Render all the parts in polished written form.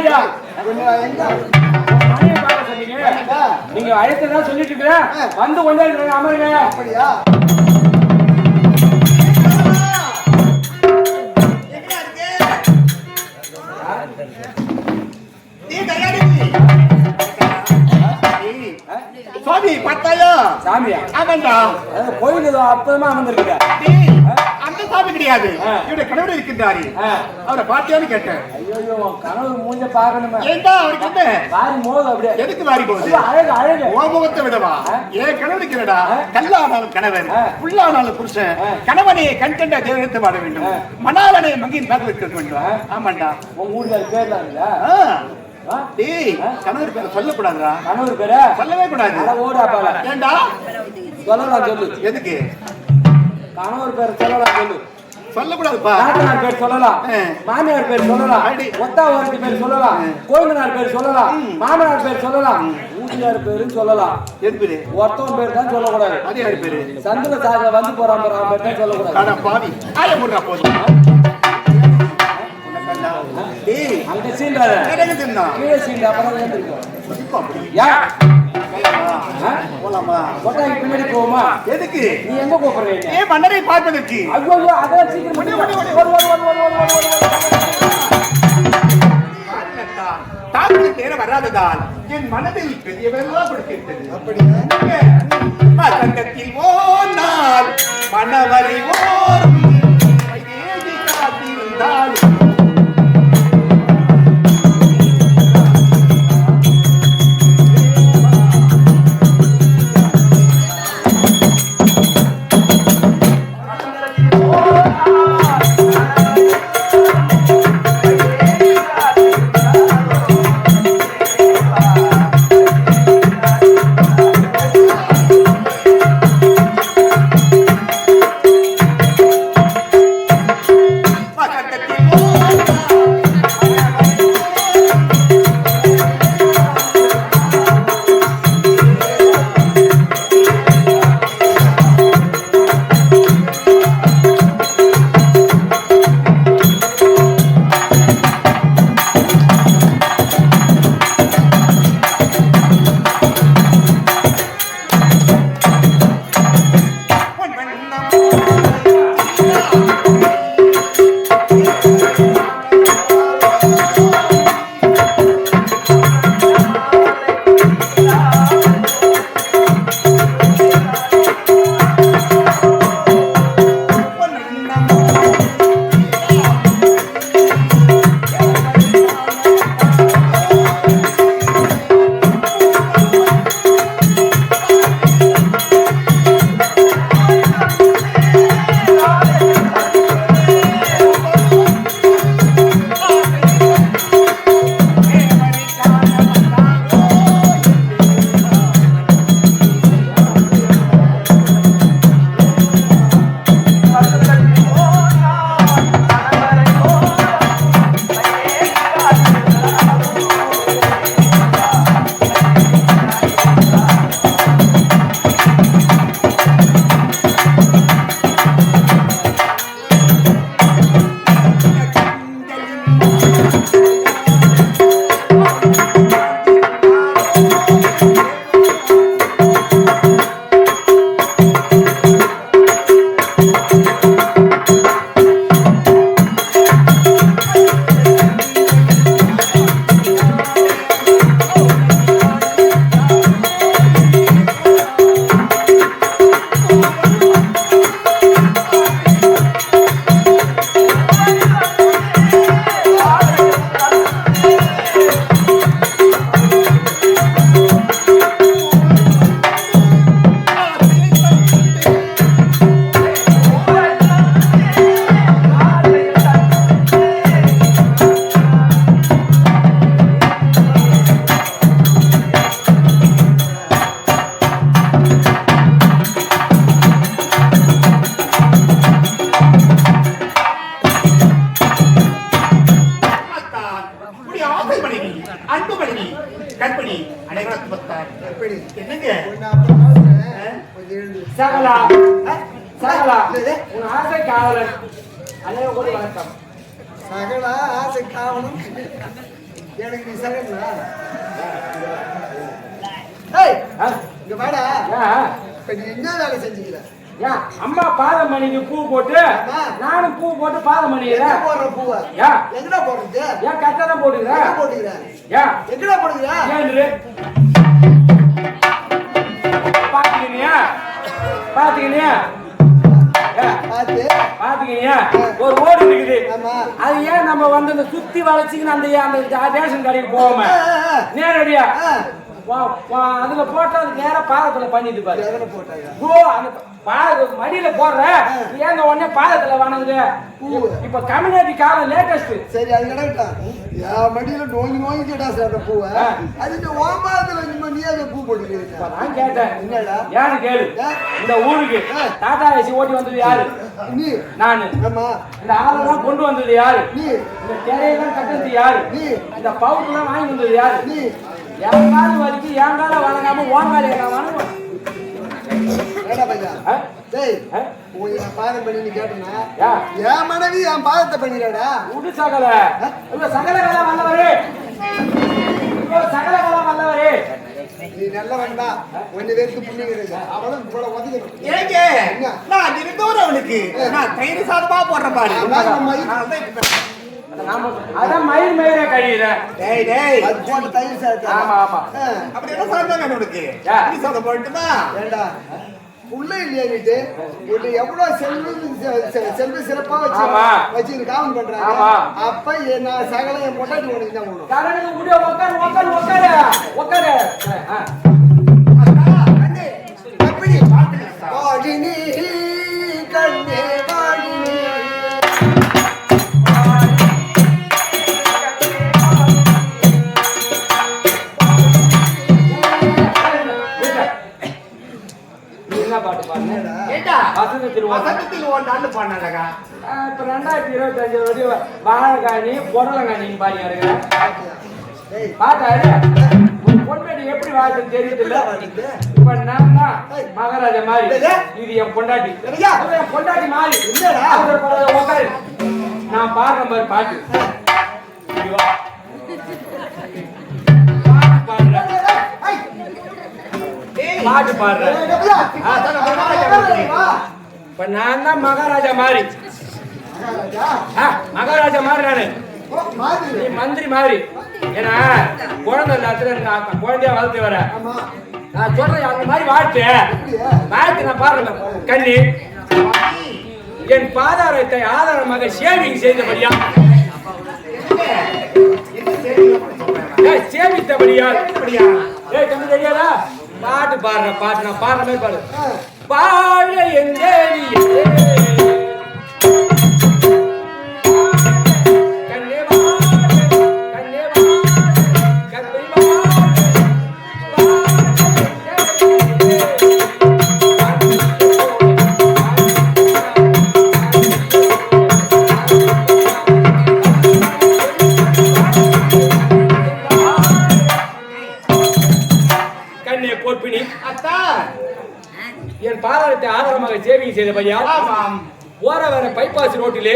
ஐயா நீங்க அழைத்ததான் சொல்லிட்டு இருக்கிறேன். வந்து கொண்டே இருக்கிறாங்க. அமருங்க. அப்படியா? சாமி பார்த்தாயா? சாமியா? ஆமாண்டா. கோயில் ஏதோ அற்புதமா அமர்ந்திருக்க. அந்த சாமி கிடையாது. இவருடைய கணவர் இருக்கின்றாரு. அவரை பார்த்தியான்னு கேட்டேன். ஐயோ கணவர் மூஞ்ச பாக்கணுமா? ஏண்டா அவருக்கு என்ன வாரி மோது? அப்படியே எதுக்கு வாரி போகுது? அழகு அழகு ஓமுகத்தை விடவா? ஏன் கணவர் இருக்கிறடா? கல்லானாலும் கணவன், புல்லானாலும் புருஷன். கணவனை கண்கண்ட தேவத்தை வாழ வேண்டும், மணாலனை மங்கின் பார்க்க வைக்க வேண்டும். ஆமாண்டா. உங்க ஊர்ல பேர்லாம் இல்ல? டேய் கணவர் பேரை சொல்லக்கூடாதுடா. கணவர் பேரை சொல்லவே கூடாது. ஓடாப்பால ஏண்டா சொல்லலாம் சொல்லு. எதுக்கு கணவர் பேரை சொல்லலாம் சொல்லு. சொல்லக்கூடாதுப்பா. நாத்தனார் பேர் சொல்லலாம், மாமியார் பேர் சொல்லலாம், ஒத்தாவாருக்கு பேர் சொல்லலாம், கோயிலனார் பேர் சொல்லலாம், மாமனார் பேர் சொல்லலாம், ஊட்டியார் பேருன்னு சொல்லலாம். எது பேரு? ஒருத்தவன் பேர் தான் சொல்லக்கூடாது. அது யாரு பேரு? சந்திர சாக வந்து போறான் பேர் தான் சொல்லக்கூடாது. பாவி ஆய போடுறா போதும். அங்க சீண்டாத கீழே சீண்ட அப்புறம் பின்னாடி போவோமா? எதுக்கு? நீ எங்க கூப்பிடுறீங்க? மன்னரை பார்ப்பதற்கு. ஐயோ அதான் சீக்கிரம் தாக்குதல் தேர வராததால் என் மனதில் பெரிய வெள்ளம் கொடுத்திருந்தது. அப்படியே மதங்கத்தில் ஓனால் மனவரை ஓரும் காத்திருந்தால் சகலா சகலா உன் ஆசை காவலன் அனைவரும் கூட வணக்கம். சகலா ஆசை காவலன் எனக்கு நீ சகனா ஏய் இங்க வாடா இப்ப நீ என்ன வேலை செஞ்சுக்கிற ஏன் அம்மா பாதம் மணிக்கு பூ போட்டு நானும் பூ போட்டு பாதம் பண்ணிக்கிறேன் போடுற பூவ ஏன் எங்கடா போடுறது ஏன் கரெக்டா தான் போட்டுக்கிறேன் போட்டுக்கிறேன் ஏன் எங்கடா போடுகிற ஏன் பாத்துக்கினியா பாத்துக்கினியா பாத்துக்கினியா ஒரு ஓடு இருக்குது அது ஏன் நம்ம வந்து அந்த சுத்தி வளைச்சிக்கின்னு அந்த ரேஷன் கடைக்கு போவோமே நேரடியா அதுல போட்டா அது நேரா பாதத்துல பண்ணிட்டு பாரு அந்த மடியில போடுற ஏங்க உடனே பாதத்துல வணங்குது இப்ப கம்யூனிட்டி காலம் லேட்டஸ்ட் சரி அது கிடக்கட்டும் என் மடியில நோங்கி கேட்டா சார் பூவை அது ஓமாதத்துல நீ அதை பூ போட்டுக்கிறீங்க நான் கேட்டேன் என்னடா யாரு கேளு இந்த ஊருக்கு டாடா ஏசி ஓட்டி வந்தது யாரு நீ நானு ஆமா இந்த ஆளெல்லாம் கொண்டு வந்தது யாரு நீ இந்த திரையெல்லாம் கட்டுறது யாரு நீ இந்த பவுடர்லாம் வாங்கி வந்தது யாரு நீ என் காலம் வரைக்கும் என் காலம் வணங்காம ஓங்கால வணங்குவோம் டேய் என் பாதம் பண்ணி நீ கேட்டனா என் மனைவி என் பாதத்தை பண்ணிடாடா உடு சகல சகல கலா வல்லவரே சகல கலா வல்லவரே நீ நல்லவன் தான் ஒன்னு பேருக்கு புண்ணிங்கிறது அவளும் இவ்வளவு ஒதுக்கணும் ஏங்க நான் இருந்தோம் அவனுக்கு நான் தயிர் சாதமா போடுற பாரு அதான் மயிர் மயிரே கழியிற டேய் டேய் அது போட்டு தயிர் சாதம் ஆமா ஆமா அப்படி என்ன சாதம் வேணும் உனக்கு நீ சாதம் போட்டுமா ஏண்டா உள்ள இல்லையாட்டு உன்னை எவ்வளவு செல்வ சிறப்பா வச்சு காவல் பண்றாங்க அப்ப நான் சகல என் பொண்டாட்டி உனக்கு தான் வாடினி கண்ணே வாடினி பாட்டு பாடுனேடா வசந்தத்தில் ஓண்டாண்டு பாடினாடா இப்ப 2025 வாழைக்காணி பொடலங்காணி பாடி இருக்கிறேன் பாட்டாரு பொண்டாட்டி எப்படி வாழ்க்கை தெரியுது இல்ல இப்ப நான் தான் மகாராஜா மாதிரி இது என் பொண்டாட்டி என் பொண்டாட்டி மாதிரி உட்காரு நான் பாடுற மாதிரி பாட்டு பாட்டு பாடுறேன் இப்ப நான் தான் மகாராஜா மாதிரி மகாராஜா மாதிரி நானு நீ மந்திரி மாதிரி ஏன்னா குழந்தை குழந்தைய வளர்த்து வர நான் சொல்றேன் அந்த மாதிரி வாழ்த்து நான் பாடுறேன் கண்ணி என் பாதாரத்தை ஆதாரமாக சேவிங் செய்தபடியா சேமித்தபடியா தம்பி தெரியாதா பாட்டு பாடுற பாட்டு நான் பாடுற மாதிரி பாடு பாழ என் தேவியே என் பாதாளத்தை ஆதாரமாக சேவிங் செய்தபடியா போற வர பைபாஸ் ரோட்டிலே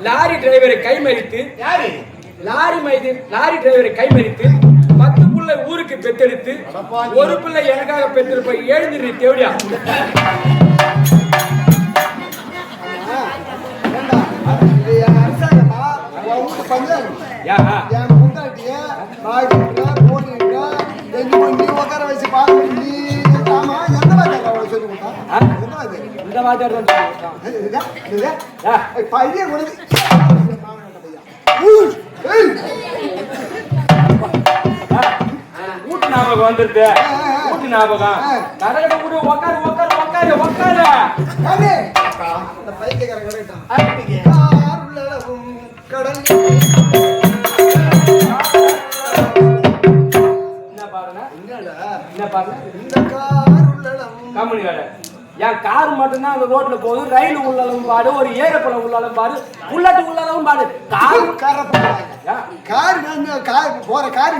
லாரி டிரைவரை கைமறித்து லாரி டிரைவரை கைமறித்து 10 பிள்ளை ஊருக்கு பெத்தெடுத்து ஒரு பிள்ளை எனக்காக பெற்றிருப்ப எழுந்திரு தேவடியா இந்த வாஜர் ஊட்டு ஞாபகம் வந்துருது ஊட்டு ஞாபகம் கடற்கரை கூட உக்காரு உக்காரு உக்காரு உக்காரு என்ன பாருங்க என்ன பாருங்க இந்த கம்பெனி கடை என் கார் மட்டும்தான் அந்த ரோட்ல போகுது ரயில் உள்ளளவும் பாடு ஒரு ஏரோப்ளேன் உள்ளளவும் பாடு புல்லட் உள்ளளவும் பாடு கார் போற கார்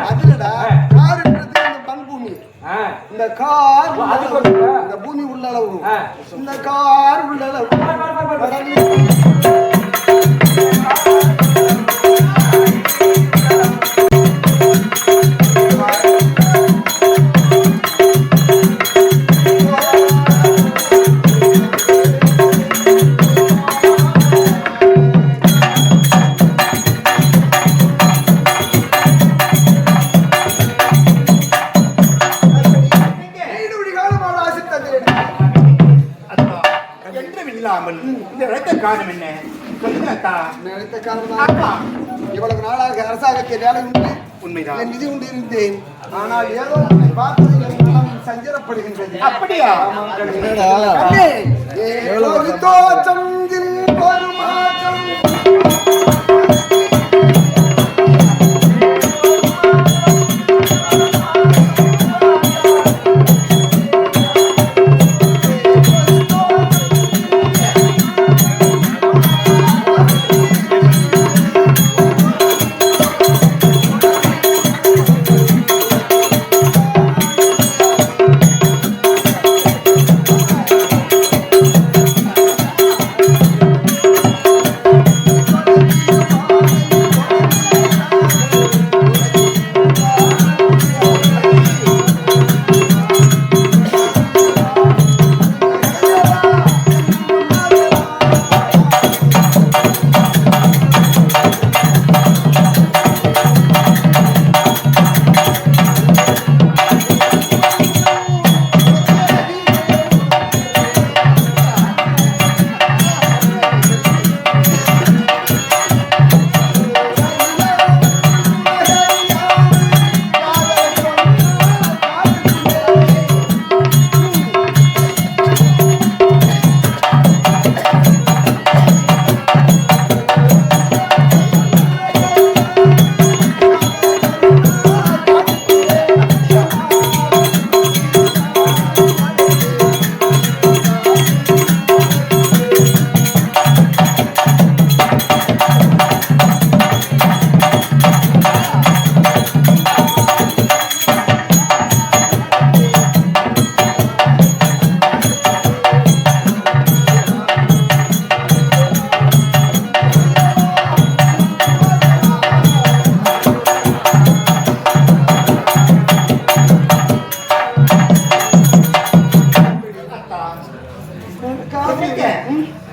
அதுலடா காருன்றது இந்த பண்பூமி இந்த கார் இந்த பூமி உள்ளளவு இந்த கார் உள்ளளவு நினைத்த காரணம் இவ்வளவு நாளாக அரசாங்கத்தில் வேலை உண்டு, உண்மைதான். என் நிதி உண்டு இருந்தேன். ஆனால் ஏதோ உன்னை பார்த்தது என் மனம் சஞ்சலப்படுகின்றது. அப்படியா? அண்ணே, ஒரு தோற்றம் ஒரு மாற்றம்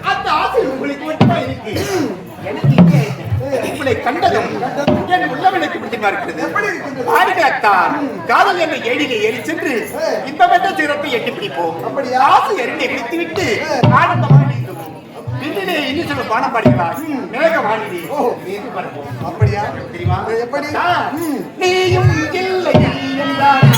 அந்த ஆசை உங்களுக்கு மட்டுமா இருக்கு? எனக்கு இங்கே உங்களை கண்டதும் என் உள்ளவனுக்கு பிடித்தமா இருக்கிறது. எப்படி இருக்கின்றது? பாருங்கள் அத்தா, காதல் என்ற ஏழிலே ஏறி சென்று இன்பமென்ற சிறப்பை எட்டி பிடிப்போம். அப்படியா? ஆசை எண்ணை பிடித்து விட்டு ஆனந்தமாக நீந்துவோம். பின்னிலே இன்னும் சொல்ல பாடம் பாடுகிறார் மேக வாணிலே நீந்து பறப்போம். அப்படியா? தெரியுமா? எப்படி? நீயும் இல்லை என்றால்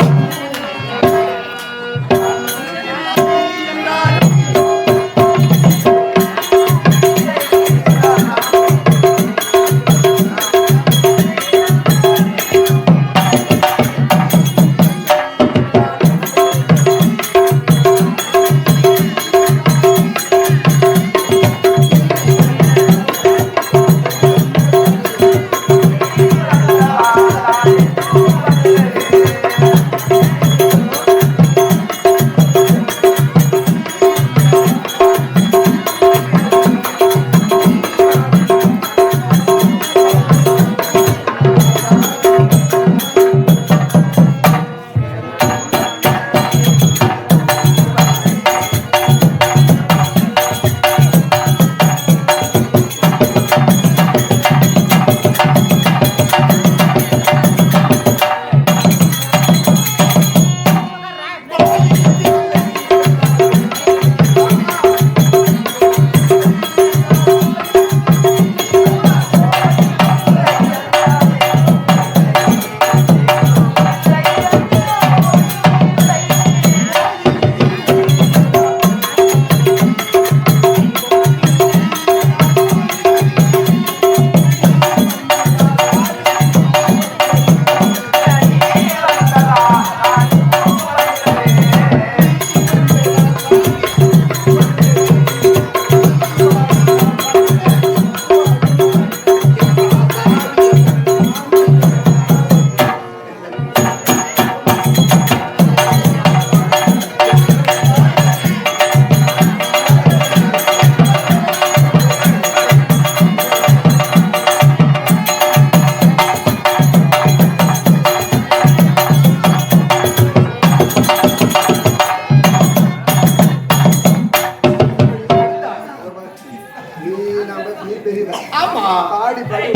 நீ தெரியுதா? ஆமா ஆடி பாடி